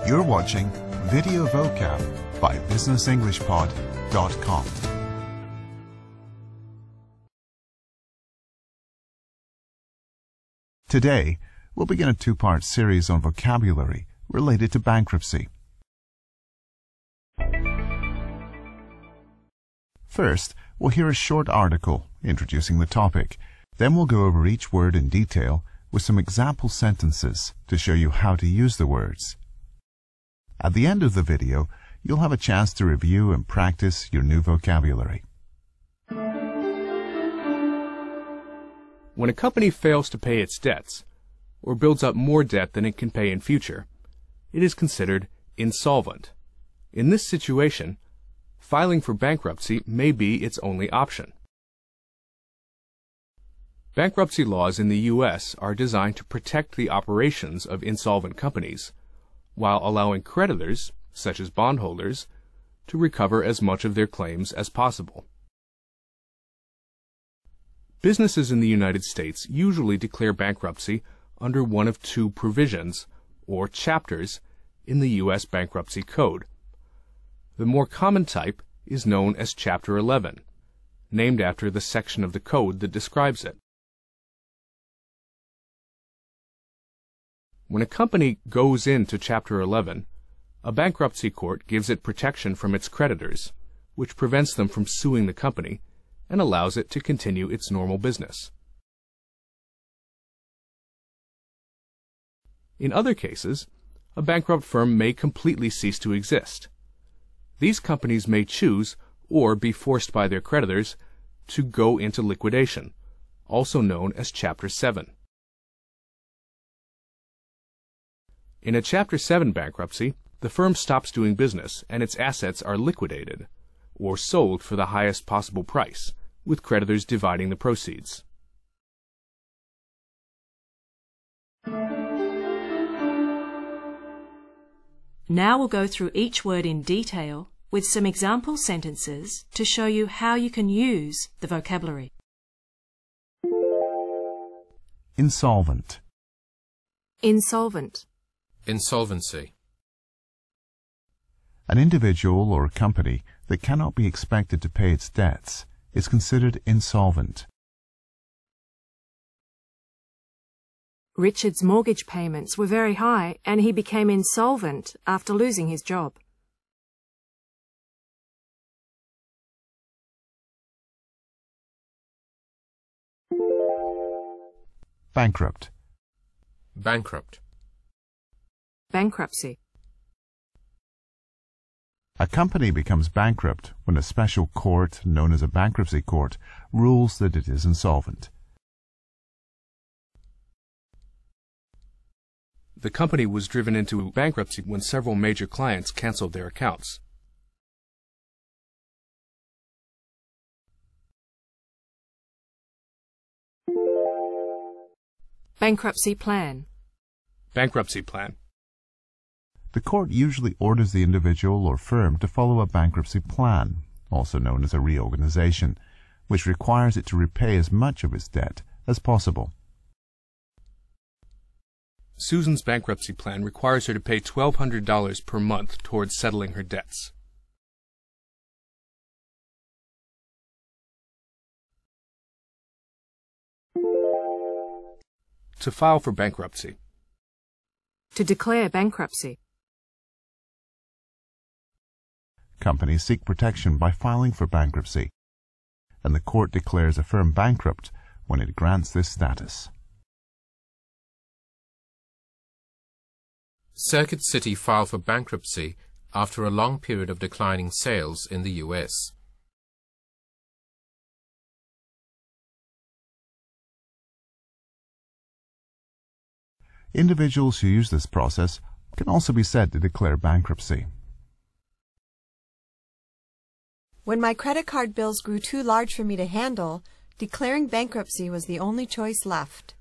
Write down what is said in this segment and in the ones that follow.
You're watching Video Vocab by BusinessEnglishPod.com. Today, we'll begin a two-part series on vocabulary related to bankruptcy. First, we'll hear a short article introducing the topic. Then we'll go over each word in detail with some example sentences to show you how to use the words. At the end of the video, you'll have a chance to review and practice your new vocabulary. When a company fails to pay its debts, or builds up more debt than it can pay in future, it is considered insolvent. In this situation, filing for bankruptcy may be its only option. Bankruptcy laws in the U.S. are designed to protect the operations of insolvent companies, while allowing creditors, such as bondholders, to recover as much of their claims as possible. Businesses in the United States usually declare bankruptcy under one of two provisions, or chapters, in the U.S. Bankruptcy Code. The more common type is known as Chapter 11, named after the section of the code that describes it. When a company goes into Chapter 11, a bankruptcy court gives it protection from its creditors, which prevents them from suing the company and allows it to continue its normal business. In other cases, a bankrupt firm may completely cease to exist. These companies may choose, or be forced by their creditors, to go into liquidation, also known as Chapter 7. In a Chapter 7 bankruptcy, the firm stops doing business and its assets are liquidated, or sold for the highest possible price, with creditors dividing the proceeds. Now we'll go through each word in detail with some example sentences to show you how you can use the vocabulary. Insolvent. Insolvent. Insolvency. An individual or company that cannot be expected to pay its debts is considered insolvent. Richard's mortgage payments were very high and he became insolvent after losing his job. Bankrupt. Bankrupt. Bankruptcy. A company becomes bankrupt when a special court, known as a bankruptcy court, rules that it is insolvent. The company was driven into bankruptcy when several major clients canceled their accounts. Bankruptcy plan. Bankruptcy plan. The court usually orders the individual or firm to follow a bankruptcy plan, also known as a reorganization, which requires it to repay as much of its debt as possible. Susan's bankruptcy plan requires her to pay $1,200 per month towards settling her debts. To file for bankruptcy. To declare bankruptcy. Companies seek protection by filing for bankruptcy, and the court declares a firm bankrupt when it grants this status. Circuit City filed for bankruptcy after a long period of declining sales in the U.S. Individuals who use this process can also be said to declare bankruptcy. When my credit card bills grew too large for me to handle, declaring bankruptcy was the only choice left.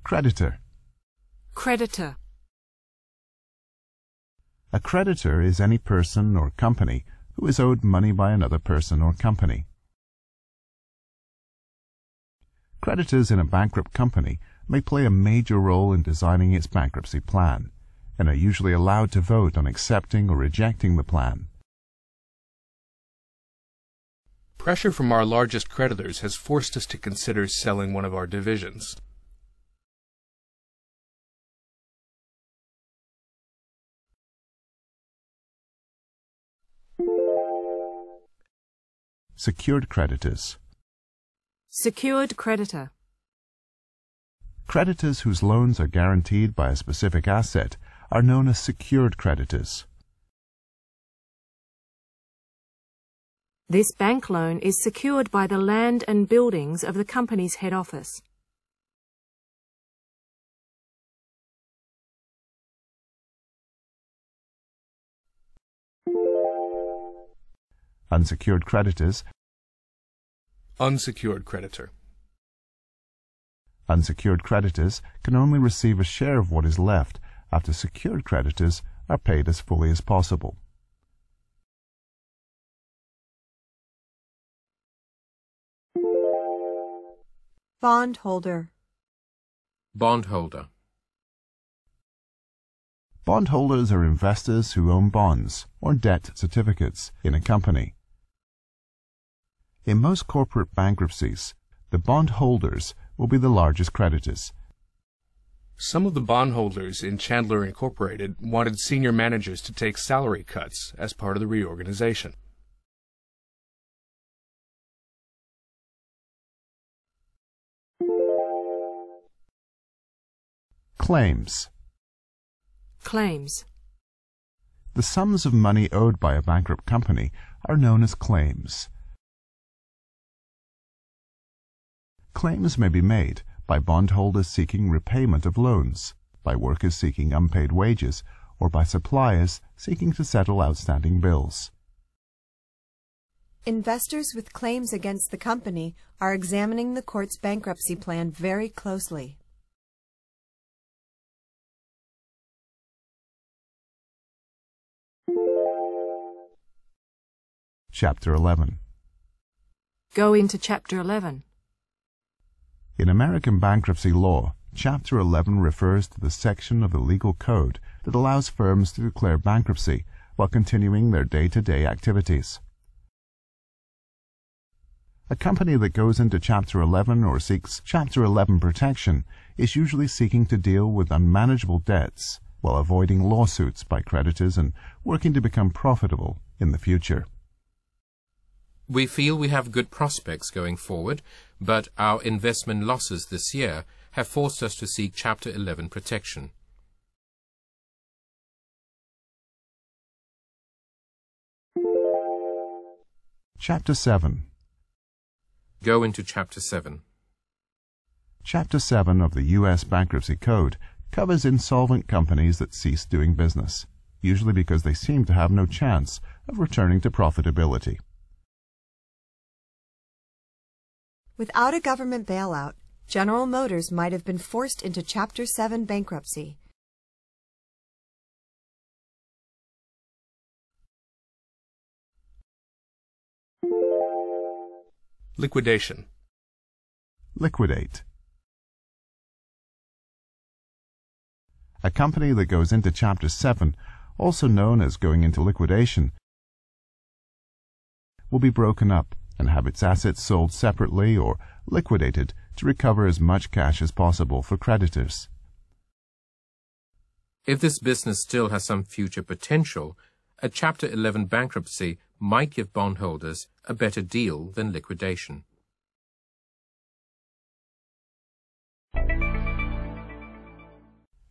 Creditor. Creditor. A creditor is any person or company who is owed money by another person or company. Creditors in a bankrupt company may play a major role in designing its bankruptcy plan, and are usually allowed to vote on accepting or rejecting the plan. Pressure from our largest creditors has forced us to consider selling one of our divisions. Secured creditors. Secured creditor. Creditors whose loans are guaranteed by a specific asset are known as secured creditors. This bank loan is secured by the land and buildings of the company's head office. Unsecured creditors. Unsecured creditor. Unsecured creditors can only receive a share of what is left after secured creditors are paid as fully as possible. Bondholder. Bondholder. Bondholders are investors who own bonds or debt certificates in a company. In most corporate bankruptcies, the bondholders will be the largest creditors. Some of the bondholders in Chandler Incorporated wanted senior managers to take salary cuts as part of the reorganization. Claims. Claims. The sums of money owed by a bankrupt company are known as claims. Claims may be made by bondholders seeking repayment of loans, by workers seeking unpaid wages, or by suppliers seeking to settle outstanding bills. Investors with claims against the company are examining the court's bankruptcy plan very closely. Chapter 11. Go into Chapter 11. In American bankruptcy law, Chapter 11 refers to the section of the legal code that allows firms to declare bankruptcy while continuing their day-to-day activities. A company that goes into Chapter 11 or seeks Chapter 11 protection is usually seeking to deal with unmanageable debts while avoiding lawsuits by creditors and working to become profitable in the future. We feel we have good prospects going forward, but our investment losses this year have forced us to seek Chapter 11 protection. Chapter 7. Go into Chapter 7. Chapter 7 of the U.S. Bankruptcy Code covers insolvent companies that cease doing business, usually because they seem to have no chance of returning to profitability. Without a government bailout, General Motors might have been forced into Chapter 7 bankruptcy. Liquidation. Liquidate. A company that goes into Chapter 7, also known as going into liquidation, will be broken up and have its assets sold separately or liquidated to recover as much cash as possible for creditors. If this business still has some future potential, a Chapter 11 bankruptcy might give bondholders a better deal than liquidation.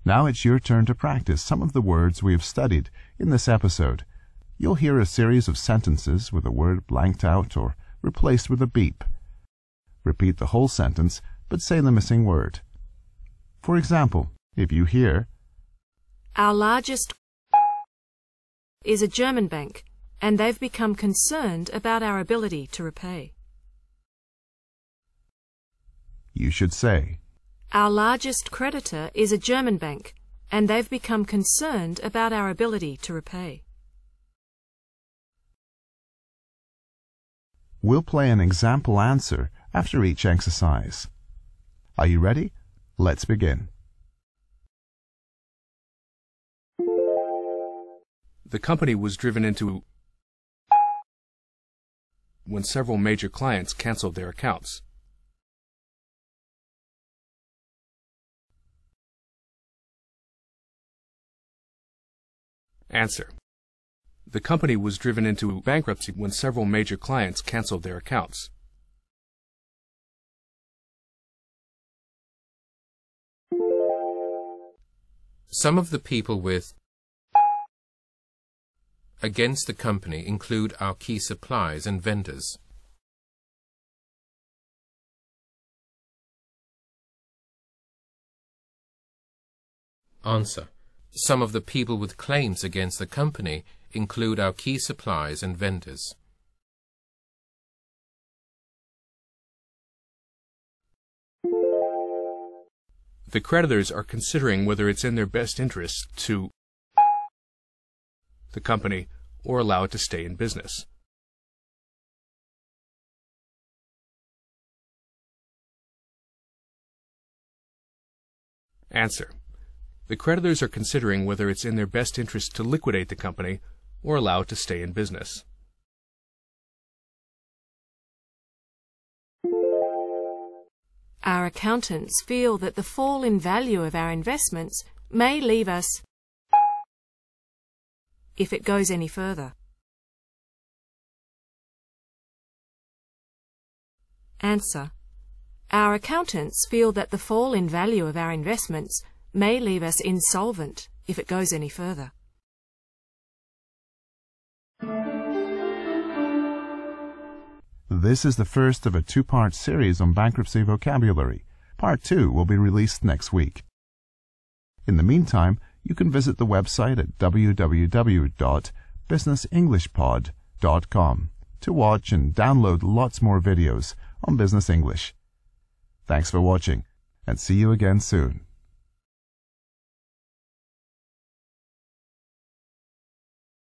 Now it's your turn to practice some of the words we have studied in this episode. You'll hear a series of sentences with a word blanked out or replaced with a beep. Repeat the whole sentence, but say the missing word. For example, if you hear, Our largest is a German bank, and they've become concerned about our ability to repay. you should say, Our largest creditor is a German bank, and they've become concerned about our ability to repay. We'll play an example answer after each exercise. Are you ready? Let's begin. The company was driven into when several major clients canceled their accounts. Answer. The company was driven into bankruptcy when several major clients canceled their accounts. Some of the people with against the company include our key suppliers and vendors. Answer. Some of the people with claims against the company include our key suppliers and vendors. The creditors are considering whether it's in their best interest to the company or allow it to stay in business. Answer. The creditors are considering whether it's in their best interest to liquidate the company or allow it to stay in business. Our accountants feel that the fall in value of our investments may leave us if it goes any further. Answer. Our accountants feel that the fall in value of our investments may leave us insolvent if it goes any further. This is the first of a two-part series on bankruptcy vocabulary. Part 2 will be released next week. In the meantime, you can visit the website at www.businessenglishpod.com to watch and download lots more videos on business English. Thanks for watching, and see you again soon.